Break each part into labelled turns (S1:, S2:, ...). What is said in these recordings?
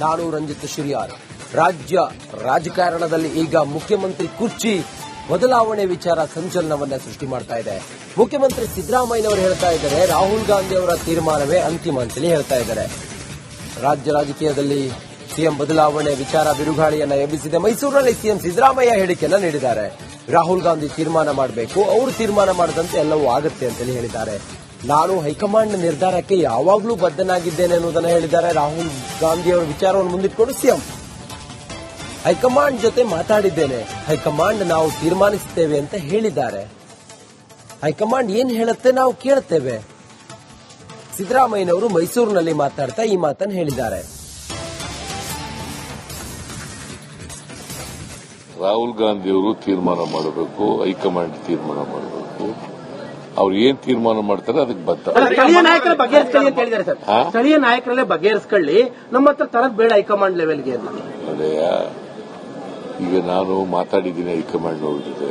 S1: ನಾನು ರಂಜಿತ್ ಶಿರಿಯಾರ್. ರಾಜ್ಯ ರಾಜಕಾರಣದಲ್ಲಿ ಈಗ ಮುಖ್ಯಮಂತ್ರಿ ಕುರ್ಚಿ ಬದಲಾವಣೆ ವಿಚಾರ ಸಂಚಲನವನ್ನ ಸೃಷ್ಟಿ ಮಾಡ್ತಾ ಇದೆ. ಮುಖ್ಯಮಂತ್ರಿ ಸಿದ್ದರಾಮಯ್ಯನವರು ಹೇಳ್ತಾ ಇದ್ದಾರೆ, ರಾಹುಲ್ ಗಾಂಧಿ ಅವರ ತೀರ್ಮಾನವೇ ಅಂತಿಮ ಅಂತೇಳಿ ಹೇಳ್ತಾ ಇದ್ದಾರೆ. ರಾಜ್ಯ ರಾಜಕೀಯದಲ್ಲಿ ಸಿಎಂ ಬದಲಾವಣೆ ವಿಚಾರ ಬಿರುಗಾಳಿಯನ್ನ ಎಬ್ಬಿಸಿದೆ. ಮೈಸೂರಿನಲ್ಲಿ ಸಿಎಂ ಸಿದ್ದರಾಮಯ್ಯ ಹೇಳಿಕೆಯನ್ನ ನೀಡಿದ್ದಾರೆ. ರಾಹುಲ್ ಗಾಂಧಿ ತೀರ್ಮಾನ ಮಾಡಬೇಕು, ಅವರು ತೀರ್ಮಾನ ಮಾಡದಂತೆ ಎಲ್ಲವೂ ಆಗುತ್ತೆ ಅಂತೇಳಿ ಹೇಳಿದ್ದಾರೆ. ನಾನು ಹೈಕಮಾಂಡ್ ನಿರ್ಧಾರಕ್ಕೆ ಯಾವಾಗಲೂ ಬದ್ಧನಾಗಿದ್ದೇನೆ ಅನ್ನೋದನ್ನ ಹೇಳಿದ್ದಾರೆ. ರಾಹುಲ್ ಗಾಂಧಿ ಅವರ ವಿಚಾರವನ್ನು ಮುಂದಿಟ್ಟುಕೊಂಡು ಸಿಎಂ ಹೈಕಮಾಂಡ್ ಜೊತೆ ಮಾತಾಡಿದ್ದೇನೆ, ಹೈಕಮಾಂಡ್ ನಾವು ತೀರ್ಮಾನಿಸುತ್ತೇವೆ ಅಂತ ಹೇಳಿದ್ದಾರೆ. ಹೈಕಮಾಂಡ್ ಏನ್ ಹೇಳುತ್ತೆ ನಾವು ಕೇಳುತ್ತೇವೆ. ಸಿದ್ದರಾಮಯ್ಯನವರು ಮೈಸೂರಿನಲ್ಲಿ ಮಾತಾಡ್ತಾ ಈ ಮಾತನ್ನು ಹೇಳಿದ್ದಾರೆ.
S2: ರಾಹುಲ್ ಗಾಂಧಿ ಅವರು ತೀರ್ಮಾನ ಮಾಡಬೇಕು, ಹೈಕಮಾಂಡ್ ತೀರ್ಮಾನ ಮಾಡಬೇಕು. ಅವ್ರು ಏನ್ ತೀರ್ಮಾನ ಮಾಡ್ತಾರೆ ಅದಕ್ಕೆ ಬದ್ಧ.
S3: ಸ್ಥಳೀಯ ನಾಯಕರ ಬಗೆಹರಿಸ್ಕೊಳ್ಳಿ ಅಂತ ಹೇಳಿದ್ದಾರೆ ಸರ್. ಸ್ಥಳೀಯ ನಾಯಕರಲ್ಲೇ ಬಗೆಹರಿಸ್ಕೊಳ್ಳಿ, ನಮ್ಮ ಹತ್ರ ತರದ್ ಬೇಡ ಹೈಕಮಾಂಡ್ ಲೆವೆಲ್ಗೆ ಅಂತ.
S2: ಅದೇ ಈಗ ನಾನು ಮಾತಾಡಿದ್ದೀನಿ ಹೈಕಮಾಂಡ್ ಅವ್ರ ಜೊತೆ.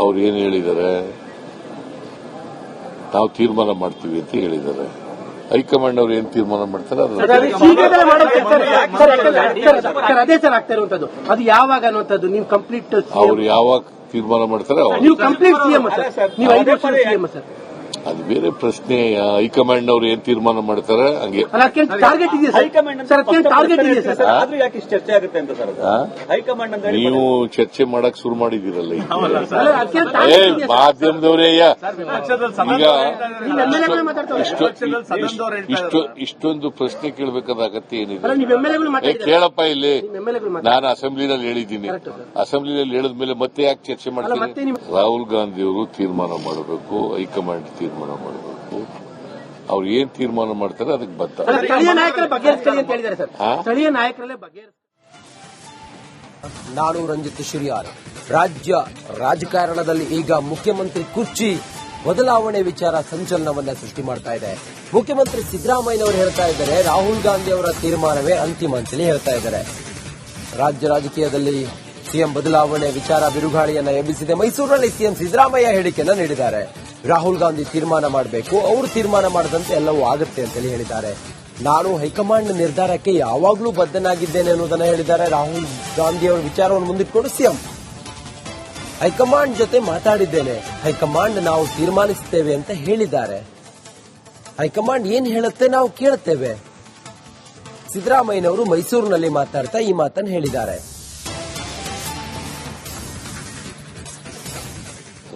S2: ಅವ್ರು ಏನ್ ಹೇಳಿದ್ದಾರೆ, ನಾವು ತೀರ್ಮಾನ ಮಾಡ್ತೀವಿ ಅಂತ ಹೇಳಿದ್ದಾರೆ. ಹೈಕಮಾಂಡ್ ಅವ್ರು ಏನ್ ತೀರ್ಮಾನ ಮಾಡ್ತಾರೆ
S3: ಅದೇ ಸರ್ ಆಗ್ತಾ ಇರುವಂತದ್ದು. ಅದು ಯಾವಾಗ ಅನ್ನುವಂಥದ್ದು ನೀವು ಕಂಪ್ಲೀಟ್
S2: ಅವ್ರು ಯಾವಾಗ ತೀರ್ಮಾನ ಮಾಡ್ತಾರೆ
S3: ನೀವು ಕಂಪ್ಲೀಟ್ ಸಿಎಂ ಸರ್, ನೀವು 5 ವರ್ಷ ಸಿಎಂ ಸರ್.
S2: ಅದು ಬೇರೆ ಪ್ರಶ್ನೆ. ಹೈಕಮಾಂಡ್ ಅವ್ರು ಏನ್ ತೀರ್ಮಾನ ಮಾಡ್ತಾರೆ ಹಂಗೆ
S3: ಟಾರ್ಗೆಟ್ ಇದೆ ಸರ್, ಟಾರ್ಗೆಟ್ ಇದೆ ಸರ್.
S4: ಆದ್ರೂ ಯಾಕೆ ಇಷ್ಟು ಚರ್ಚೆ ಆಗುತ್ತೆ ಅಂತ ಸರ್ ಹೈಕಮಾಂಡ್ ಅಂತ
S2: ನೀವು ಚರ್ಚೆ ಮಾಡಕ್ ಶುರು ಮಾಡಿದಿರಲ್ಲ ಮಾಧ್ಯಮದವರೇ. ಈಗ ಇಷ್ಟೊಂದು ಪ್ರಶ್ನೆ ಕೇಳಬೇಕಾದ ಅಗತ್ಯ ಏನಿದೆ? ಕೇಳಪ್ಪ, ಇಲ್ಲಿ ನಾನು ಅಸೆಂಬ್ಲಿನಲ್ಲಿ ಹೇಳಿದ್ದೀನಿ. ಅಸೆಂಬ್ಲಿನಲ್ಲಿ ಹೇಳಿದ್ಮೇಲೆ ಮತ್ತೆ ಯಾಕೆ ಚರ್ಚೆ ಮಾಡ್ತೀನಿ? ರಾಹುಲ್ ಗಾಂಧಿ ಅವರು ತೀರ್ಮಾನ ಮಾಡಬೇಕು, ಹೈಕಮಾಂಡ್ ತೀರ್ಮಾನ ಮಾಡಬೇಕು. ಅವ್ರು ಏನ್ ತೀರ್ಮಾನ ಮಾಡ್ತಾರೆ ಅದಕ್ಕೆ ಬದ್ಧ.
S3: ಸ್ಥಳೀಯ ನಾಯಕರ ಬಗೆಹರಿಸ್ಕೊಳ್ಳಿ ಅಂತ ಹೇಳಿದ್ದಾರೆ ಸರ್. ಸ್ಥಳೀಯ ನಾಯಕರಲ್ಲೇ
S1: ನಾನು ರಂಜಿತ್ ಶಿರಿಯಾರ್. ರಾಜ್ಯ ರಾಜಕಾರಣದಲ್ಲಿ ಈಗ ಮುಖ್ಯಮಂತ್ರಿ ಕುರ್ಚಿ ಬದಲಾವಣೆ ವಿಚಾರ ಸಂಚಲನವನ್ನ ಸೃಷ್ಟಿ ಮಾಡ್ತಾ ಇದೆ. ಮುಖ್ಯಮಂತ್ರಿ ಸಿದ್ದರಾಮಯ್ಯನವರು ಹೇಳ್ತಾ ಇದ್ದಾರೆ, ರಾಹುಲ್ ಗಾಂಧಿ ಅವರ ತೀರ್ಮಾನವೇ ಅಂತಿಮ ಅಂತೇಳಿ ಹೇಳ್ತಾ ಇದ್ದಾರೆ. ರಾಜ್ಯ ರಾಜಕೀಯದಲ್ಲಿ ಸಿಎಂ ಬದಲಾವಣೆ ವಿಚಾರ ಬಿರುಗಾಳಿಯನ್ನ ಎಬ್ಬಿಸಿದೆ. ಮೈಸೂರಿನಲ್ಲಿ ಸಿಎಂ ಸಿದ್ದರಾಮಯ್ಯ ಹೇಳಿಕೆಯನ್ನ ನೀಡಿದ್ದಾರೆ. ರಾಹುಲ್ ಗಾಂಧಿ ತೀರ್ಮಾನ ಮಾಡಬೇಕು, ಅವರು ತೀರ್ಮಾನ ಮಾಡದಂತೆ ಎಲ್ಲವೂ ಆಗುತ್ತೆ ಅಂತೇಳಿ ಹೇಳಿದ್ದಾರೆ. ನಾನು ಹೈಕಮಾಂಡ್ ನಿರ್ಧಾರಕ್ಕೆ ಯಾವಾಗಲೂ ಬದ್ಧನಾಗಿದ್ದೇನೆ ಅನ್ನೋದನ್ನ ಹೇಳಿದ್ದಾರೆ. ರಾಹುಲ್ ಗಾಂಧಿ ಅವರ ವಿಚಾರವನ್ನು ಮುಂದಿಟ್ಟುಕೊಂಡು ಸಿಎಂ ಹೈಕಮಾಂಡ್ ಜೊತೆ ಮಾತಾಡಿದ್ದೇನೆ, ಹೈಕಮಾಂಡ್ ನಾವು ತೀರ್ಮಾನಿಸುತ್ತೇವೆ ಅಂತ ಹೇಳಿದ್ದಾರೆ. ಹೈಕಮಾಂಡ್ ಏನ್ ಹೇಳುತ್ತೆ ನಾವು ಕೇಳುತ್ತೇವೆ. ಸಿದ್ದರಾಮಯ್ಯನವರು ಮೈಸೂರಿನಲ್ಲಿ ಮಾತಾಡ್ತಾ ಈ ಮಾತನ್ನು ಹೇಳಿದ್ದಾರೆ.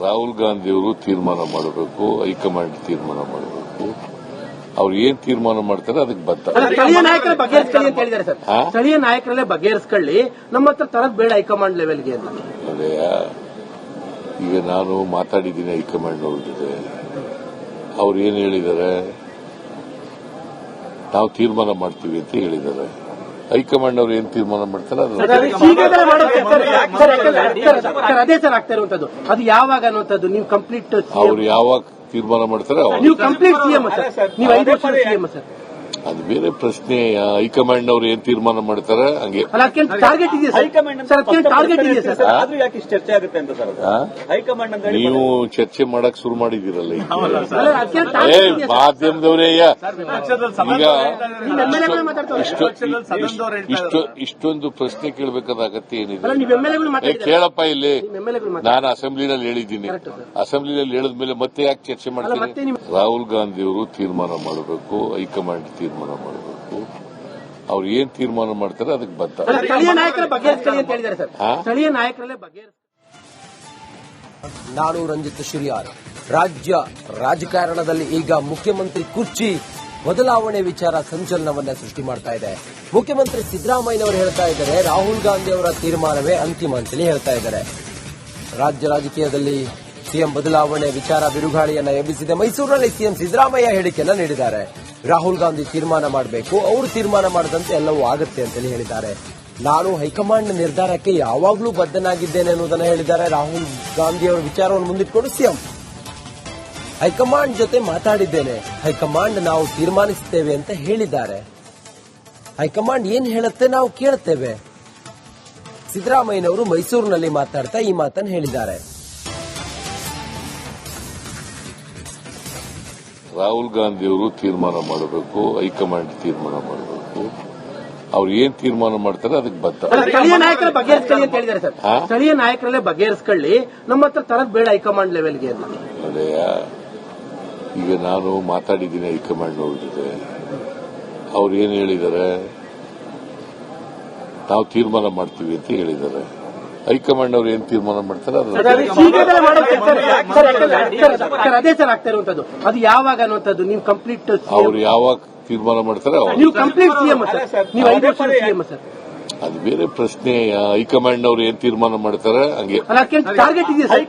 S2: ರಾಹುಲ್ ಗಾಂಧಿ ಅವರು ತೀರ್ಮಾನ ಮಾಡಬೇಕು, ಹೈಕಮಾಂಡ್ ತೀರ್ಮಾನ ಮಾಡಬೇಕು. ಅವ್ರು ಏನ್ ತೀರ್ಮಾನ ಮಾಡ್ತಾರೆ ಅದಕ್ಕೆ ಬದ್ಧ.
S3: ಸ್ಥಳೀಯ ನಾಯಕರ ಬಗೆಹರಿಸ್ಕೊಳ್ಳಿ ಅಂತ ಹೇಳಿದ್ದಾರೆ ಸರ್. ಸ್ಥಳೀಯ ನಾಯಕರಲ್ಲೇ ಬಗೆಹರಿಸ್ಕೊಳ್ಳಿ, ನಮ್ಮ ಹತ್ರ ತರದ್ ಬೇಡ ಹೈಕಮಾಂಡ್ ಲೆವೆಲ್ಗೆ ಅಂತ.
S2: ಅದೇ ಈಗ ನಾನು ಮಾತಾಡಿದ್ದೀನಿ ಹೈಕಮಾಂಡ್ ಅವ್ರ ಜೊತೆ. ಅವ್ರು ಏನ್ ಹೇಳಿದ್ದಾರೆ, ನಾವು ತೀರ್ಮಾನ ಮಾಡ್ತೀವಿ ಅಂತ ಹೇಳಿದ್ದಾರೆ. ಹೈಕಮಾಂಡ್ ಅವ್ರು ಏನ್ ತೀರ್ಮಾನ ಮಾಡ್ತಾರೆ
S3: ಅದೇ ಸರ್ ಆಗ್ತಾ ಇರುವಂತದ್ದು. ಅದು ಯಾವಾಗ ಅನ್ನುವಂಥದ್ದು ನೀವು ಕಂಪ್ಲೀಟ್
S2: ಅವ್ರು ಯಾವಾಗ ತೀರ್ಮಾನ ಮಾಡ್ತಾರೆ
S3: ನೀವು ಕಂಪ್ಲೀಟ್ ಸಿಎಂ ಸರ್, ನೀವು 5 ವರ್ಷ ಸಿಎಂ ಸರ್.
S2: ಅದು ಬೇರೆ ಪ್ರಶ್ನೆ. ಹೈಕಮಾಂಡ್ ಅವ್ರು ಏನ್ ತೀರ್ಮಾನ ಮಾಡ್ತಾರೆ ಹಂಗೆ
S3: ಟಾರ್ಗೆಟ್ ಇದೆ ಸರ್, ಟಾರ್ಗೆಟ್ ಇದೆ ಸರ್.
S4: ಆದ್ರೂ ಯಾಕೆ ಇಷ್ಟು ಚರ್ಚೆ ಆಗುತ್ತೆ ಅಂತ ಸರ್ ಹೈಕಮಾಂಡ್ ಅಂತ
S2: ನೀವು ಚರ್ಚೆ ಮಾಡಕ್ ಶುರು ಮಾಡಿದಿರಲ್ಲ ಮಾಧ್ಯಮದವರೇ. ಈಗ ಇಷ್ಟೊಂದು ಪ್ರಶ್ನೆ ಕೇಳಬೇಕಾದ ಅಗತ್ಯ ಏನಿದೆ? ಕೇಳಪ್ಪ, ಇಲ್ಲಿ ನಾನು ಅಸೆಂಬ್ಲಿನಲ್ಲಿ ಹೇಳಿದ್ದೀನಿ. ಅಸೆಂಬ್ಲಿನಲ್ಲಿ ಹೇಳಿದ್ಮೇಲೆ ಮತ್ತೆ ಯಾಕೆ ಚರ್ಚೆ ಮಾಡ್ತೀನಿ? ರಾಹುಲ್ ಗಾಂಧಿ ಅವರು ತೀರ್ಮಾನ ಮಾಡಬೇಕು, ಹೈಕಮಾಂಡ್ ತೀರ್ಮಾನ ಮಾಡಬೇಕು. ಅವ್ರು ಏನ್ ತೀರ್ಮಾನ ಮಾಡ್ತಾರೆ ಅದಕ್ಕೆ ಬದ್ಧ.
S3: ಸ್ಥಳೀಯ ನಾಯಕರ ಬಗೆಹರಿಸ್ಕೊಳ್ಳಿ ಅಂತ ಹೇಳಿದ್ದಾರೆ ಸರ್. ಸ್ಥಳೀಯ ನಾಯಕರಲ್ಲೇ
S1: ನಾನು ರಂಜಿತ್ ಶಿರಿಯಾರ್. ರಾಜ್ಯ ರಾಜಕಾರಣದಲ್ಲಿ ಈಗ ಮುಖ್ಯಮಂತ್ರಿ ಕುರ್ಚಿ ಬದಲಾವಣೆ ವಿಚಾರ ಸಂಚಲನವನ್ನ ಸೃಷ್ಟಿ ಮಾಡ್ತಾ ಇದೆ. ಮುಖ್ಯಮಂತ್ರಿ ಸಿದ್ದರಾಮಯ್ಯನವರು ಹೇಳ್ತಾ ಇದ್ದಾರೆ, ರಾಹುಲ್ ಗಾಂಧಿ ಅವರ ತೀರ್ಮಾನವೇ ಅಂತಿಮ ಅಂತೇಳಿ ಹೇಳ್ತಾ ಇದ್ದಾರೆ. ರಾಜ್ಯ ರಾಜಕೀಯದಲ್ಲಿ ಸಿಎಂ ಬದಲಾವಣೆ ವಿಚಾರ ಬಿರುಗಾಳಿಯನ್ನ ಎಬ್ಬಿಸಿದೆ. ಮೈಸೂರಿನಲ್ಲಿ ಸಿಎಂ ಸಿದ್ದರಾಮಯ್ಯ ಹೇಳಿಕೆಯನ್ನ ನೀಡಿದ್ದಾರೆ. ರಾಹುಲ್ ಗಾಂಧಿ ತೀರ್ಮಾನ ಮಾಡಬೇಕು, ಅವರು ತೀರ್ಮಾನ ಮಾಡದಂತೆ ಎಲ್ಲವೂ ಆಗುತ್ತೆ ಅಂತೇಳಿ ಹೇಳಿದ್ದಾರೆ. ನಾನು ಹೈಕಮಾಂಡ್ ನಿರ್ಧಾರಕ್ಕೆ ಯಾವಾಗಲೂ ಬದ್ಧನಾಗಿದ್ದೇನೆ ಅನ್ನೋದನ್ನ ಹೇಳಿದ್ದಾರೆ. ರಾಹುಲ್ ಗಾಂಧಿ ಅವರ ವಿಚಾರವನ್ನು ಮುಂದಿಟ್ಟುಕೊಂಡು ಸಿಎಂ ಹೈಕಮಾಂಡ್ ಜೊತೆ ಮಾತಾಡಿದ್ದೇನೆ, ಹೈಕಮಾಂಡ್ ನಾವು ತೀರ್ಮಾನಿಸುತ್ತೇವೆ ಅಂತ ಹೇಳಿದ್ದಾರೆ. ಹೈಕಮಾಂಡ್ ಏನ್ ಹೇಳುತ್ತೆ ನಾವು ಕೇಳುತ್ತೇವೆ. ಸಿದ್ದರಾಮಯ್ಯನವರು ಮೈಸೂರಿನಲ್ಲಿ ಮಾತಾಡ್ತಾ ಈ ಮಾತನ್ನು ಹೇಳಿದ್ದಾರೆ.
S2: ರಾಹುಲ್ ಗಾಂಧಿ ಅವರು ತೀರ್ಮಾನ ಮಾಡಬೇಕು, ಹೈಕಮಾಂಡ್ ತೀರ್ಮಾನ ಮಾಡಬೇಕು. ಅವ್ರು ಏನ್ ತೀರ್ಮಾನ ಮಾಡ್ತಾರೆ ಅದಕ್ಕೆ ಬದ್ಧ.
S3: ಸ್ಥಳೀಯ ನಾಯಕರ ಬಗೆಹರಿಸ್ಕೊಳ್ಳಿ ಅಂತ ಹೇಳಿದ್ದಾರೆ ಸರ್. ಸ್ಥಳೀಯ ನಾಯಕರಲ್ಲೇ ಬಗೆಹರಿಸ್ಕೊಳ್ಳಿ, ನಮ್ಮ ಹತ್ರ ತರದ್ ಬೇಡ ಹೈಕಮಾಂಡ್ ಲೆವೆಲ್ಗೆ ಅಂತ.
S2: ಅದೇ ಈಗ ನಾನು ಮಾತಾಡಿದ್ದೀನಿ ಹೈಕಮಾಂಡ್ ಅವ್ರ ಜೊತೆ. ಅವ್ರು ಏನ್ ಹೇಳಿದ್ದಾರೆ, ನಾವು ತೀರ್ಮಾನ ಮಾಡ್ತೀವಿ ಅಂತ ಹೇಳಿದ್ದಾರೆ. ಹೈಕಮಾಂಡ್ ಅವ್ರು ಏನ್ ತೀರ್ಮಾನ ಮಾಡ್ತಾರೆ
S3: ಅದೇ ಸರ್ ಆಗ್ತಾ ಇರುವಂತದ್ದು. ಅದು ಯಾವಾಗ ಅನ್ನುವಂಥದ್ದು ನೀವು ಕಂಪ್ಲೀಟ್
S2: ಅವ್ರು ಯಾವಾಗ ತೀರ್ಮಾನ ಮಾಡ್ತಾರೆ
S3: ನೀವು ಕಂಪ್ಲೀಟ್ ಸಿಎಂ ಸರ್, ನೀವು 5 ವರ್ಷ ಸಿಎಂ ಸರ್.
S2: ಅದು ಬೇರೆ ಪ್ರಶ್ನೆ. ಹೈಕಮಾಂಡ್ ಅವ್ರು ಏನ್ ತೀರ್ಮಾನ ಮಾಡ್ತಾರೆ ಹಂಗೆ.
S3: ಟಾರ್ಗೆಟ್ ಇದೆಯಾ ಸರ್?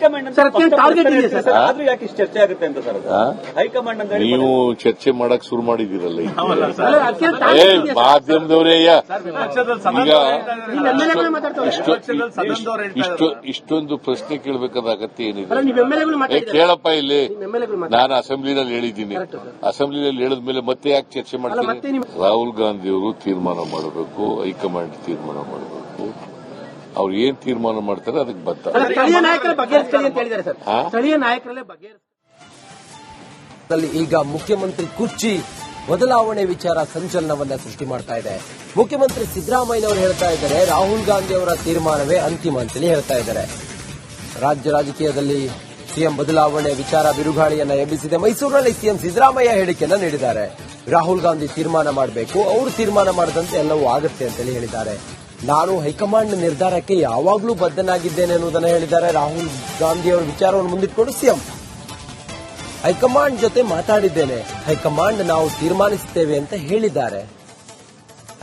S3: ಟಾರ್ಗೆಟ್ ಇದೆಯಾ ಸರ್?
S4: ಆದ್ರೂ ಯಾಕೆ ಇಷ್ಟು ಚರ್ಚೆ ಆಗುತ್ತೆ ಅಂತ ಸರ್? ಹೈಕಮಾಂಡ್ ಅಂತ
S2: ನೀವು ಚರ್ಚೆ ಮಾಡಕ್ ಶುರು ಮಾಡಿದಿರಲ್ಲ ಮಾಧ್ಯಮದವರೇ. ಈಗ ಇಷ್ಟೊಂದು ಪ್ರಶ್ನೆ ಕೇಳಬೇಕಾದ ಅಗತ್ಯ ಏನಿದೆ? ಕೇಳಪ್ಪ ಇಲ್ಲಿ. ನಾನು ಅಸೆಂಬ್ಲಿನಲ್ಲಿ ಹೇಳಿದ್ದೀನಿ. ಅಸೆಂಬ್ಲಿನಲ್ಲಿ ಹೇಳಿದ್ಮೇಲೆ ಮತ್ತೆ ಯಾಕೆ ಚರ್ಚೆ ಮಾಡ್ತೀನಿ? ರಾಹುಲ್ ಗಾಂಧಿ ಅವರು ತೀರ್ಮಾನ ಮಾಡಬೇಕು, ಹೈಕಮಾಂಡ್ ತೀರ್ಮಾನ ಮಾಡಬೇಕು. ಅವ್ರು ಏನ್ ತೀರ್ಮಾನ ಮಾಡ್ತಾರೆ ಅದಕ್ಕೆ ಬದ್ಧ.
S3: ಸ್ಥಳೀಯ ನಾಯಕರ ಬಗೆಹರಿಸ್ಕೊಳ್ಳಿ ಅಂತ ಹೇಳಿದ್ದಾರೆ ಸರ್. ಸ್ಥಳೀಯ ನಾಯಕರಲ್ಲೇ
S1: ಬಗೆಹರಿಸಿ ಈಗ ಮುಖ್ಯಮಂತ್ರಿ ಕುರ್ಚಿ ಬದಲಾವಣೆ ವಿಚಾರ ಸಂಚಲನವನ್ನ ಸೃಷ್ಟಿ ಮಾಡ್ತಾ ಇದೆ. ಮುಖ್ಯಮಂತ್ರಿ ಸಿದ್ದರಾಮಯ್ಯನವರು ಹೇಳ್ತಾ ಇದ್ದಾರೆ, ರಾಹುಲ್ ಗಾಂಧಿ ಅವರ ತೀರ್ಮಾನವೇ ಅಂತಿಮ ಅಂತೇಳಿ ಹೇಳ್ತಾ ಇದ್ದಾರೆ. ರಾಜ್ಯ ರಾಜಕೀಯದಲ್ಲಿ ಸಿಎಂ ಬದಲಾವಣೆ ವಿಚಾರ ಬಿರುಗಾಳಿಯನ್ನ ಎಬ್ಬಿಸಿದೆ. ಮೈಸೂರಿನಲ್ಲಿ ಸಿಎಂ ಸಿದ್ದರಾಮಯ್ಯ ಹೇಳಿಕೆಯನ್ನ ನೀಡಿದ್ದಾರೆ. ರಾಹುಲ್ ಗಾಂಧಿ ತೀರ್ಮಾನ ಮಾಡಬೇಕು, ಅವರು ತೀರ್ಮಾನ ಮಾಡದಂತೆ ಎಲ್ಲವೂ ಆಗುತ್ತೆ ಅಂತೇಳಿ ಹೇಳಿದ್ದಾರೆ. ನಾನು ಹೈಕಮಾಂಡ್ ನಿರ್ಧಾರಕ್ಕೆ ಯಾವಾಗಲೂ ಬದ್ಧನಾಗಿದ್ದೇನೆ ಅನ್ನೋದನ್ನ ಹೇಳಿದ್ದಾರೆ. ರಾಹುಲ್ ಗಾಂಧಿ ಅವರ ವಿಚಾರವನ್ನು ಮುಂದಿಟ್ಟುಕೊಂಡು ಸಿಎಂ ಹೈಕಮಾಂಡ್ ಜೊತೆ ಮಾತಾಡಿದ್ದೇನೆ, ಹೈಕಮಾಂಡ್ ನಾವು ತೀರ್ಮಾನಿಸುತ್ತೇವೆ ಅಂತ ಹೇಳಿದ್ದಾರೆ.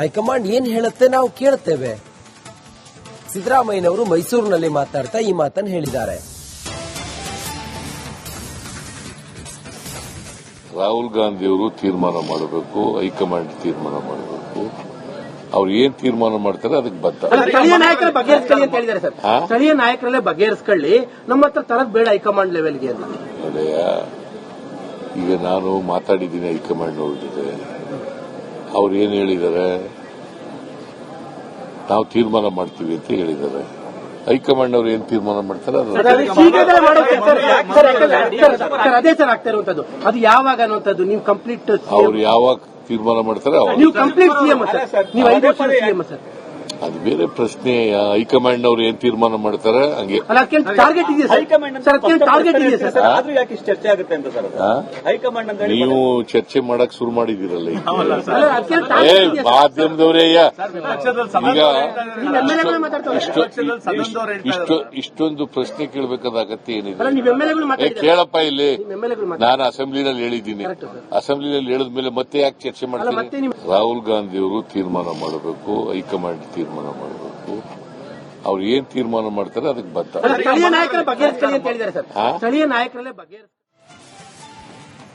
S1: ಹೈಕಮಾಂಡ್ ಏನ್ ಹೇಳುತ್ತೆ ನಾವು ಕೇಳುತ್ತೇವೆ. ಸಿದ್ದರಾಮಯ್ಯನವರು ಮೈಸೂರಿನಲ್ಲಿ ಮಾತಾಡ್ತಾ ಈ ಮಾತನ್ನು ಹೇಳಿದ್ದಾರೆ.
S2: ರಾಹುಲ್ ಗಾಂಧಿ ಅವರು ತೀರ್ಮಾನ ಮಾಡಬೇಕು, ಹೈಕಮಾಂಡ್ ತೀರ್ಮಾನ ಮಾಡಬೇಕು. ಅವ್ರು ಏನ್ ತೀರ್ಮಾನ ಮಾಡ್ತಾರೆ ಅದಕ್ಕೆ ಬದ್ಧ.
S3: ಸ್ಥಳೀಯ ನಾಯಕರ ಬಗೆಹರಿಸ್ಕೊಳ್ಳಿ ಅಂತ ಹೇಳಿದ್ದಾರೆ ಸರ್. ಸ್ಥಳೀಯ ನಾಯಕರಲ್ಲೇ ಬಗೆಹರಿಸ್ಕೊಳ್ಳಿ, ನಮ್ಮ ಹತ್ರ ತರದ್ ಬೇಡ ಹೈಕಮಾಂಡ್ ಲೆವೆಲ್ಗೆ ಅಂತ.
S2: ಅದೇ ಈಗ ನಾನು ಮಾತಾಡಿದ್ದೀನಿ ಹೈಕಮಾಂಡ್ ಅವ್ರ ಜೊತೆ. ಅವ್ರು ಏನ್ ಹೇಳಿದ್ದಾರೆ, ನಾವು ತೀರ್ಮಾನ ಮಾಡ್ತೀವಿ ಅಂತ ಹೇಳಿದ್ದಾರೆ. ಹೈಕಮಾಂಡ್ ಅವ್ರು ಏನ್ ತೀರ್ಮಾನ ಮಾಡ್ತಾರೆ
S3: ಅದೇ ಸರ್ ಆಗ್ತಾ ಇರುವಂತದ್ದು. ಅದು ಯಾವಾಗ ಅನ್ನುವಂಥದ್ದು ನೀವು ಕಂಪ್ಲೀಟ್
S2: ಅವ್ರು ಯಾವಾಗ ತೀರ್ಮಾನ ಮಾಡ್ತಾರೆ
S3: ನೀವು ಕಂಪ್ಲೀಟ್ ಸಿಎಂ ಸರ್, ನೀವು 5 ವರ್ಷ ಸಿಎಂ ಸರ್.
S2: ಅದು ಬೇರೆ ಪ್ರಶ್ನೆ. ಹೈಕಮಾಂಡ್ ಅವ್ರು ಏನ್ ತೀರ್ಮಾನ ಮಾಡ್ತಾರೆ ಹಂಗೆ.
S3: ಟಾರ್ಗೆಟ್ ಇದೆಯಾ ಸರ್? ಟಾರ್ಗೆಟ್ ಇದೆಯಾ ಸರ್?
S4: ಆದ್ರೂ ಯಾಕೆ ಇಷ್ಟು ಚರ್ಚೆ ಆಗುತ್ತೆ ಅಂತ ಸರ್? ಹೈಕಮಾಂಡ್ ಅಂತ
S2: ನೀವು ಚರ್ಚೆ ಮಾಡಕ್ ಶುರು ಮಾಡಿದಿರಲ್ಲ ಮಾಧ್ಯಮದವರೇ. ಈಗ ಇಷ್ಟೊಂದು ಪ್ರಶ್ನೆ ಕೇಳಬೇಕಾದ ಅಗತ್ಯ ಏನಿದೆ? ಕೇಳಪ್ಪ ಇಲ್ಲಿ. ನಾನು ಅಸೆಂಬ್ಲಿನಲ್ಲಿ ಹೇಳಿದ್ದೀನಿ. ಅಸೆಂಬ್ಲಿನಲ್ಲಿ ಹೇಳಿದ್ಮೇಲೆ ಮತ್ತೆ ಯಾಕೆ ಚರ್ಚೆ ಮಾಡ್ತೀನಿ? ರಾಹುಲ್ ಗಾಂಧಿ ಅವರು ತೀರ್ಮಾನ ಮಾಡಬೇಕು, ಹೈಕಮಾಂಡ್ ತೀರ್ಮಾನ ಮಾಡಬೇಕು. ಅವ್ರು ಏನ್ ತೀರ್ಮಾನ ಮಾಡ್ತಾರೆ ಅದಕ್ಕೆ ಬದ್ಧ.
S3: ಸ್ಥಳೀಯ ನಾಯಕರ ಬಗೆಹರಿಸ್ಕೊಳ್ಳಿ ಅಂತ ಹೇಳಿದ್ದಾರೆ ಸರ್. ಸ್ಥಳೀಯ ನಾಯಕರಲ್ಲೇ ಬಗೆಹರಿಸಿ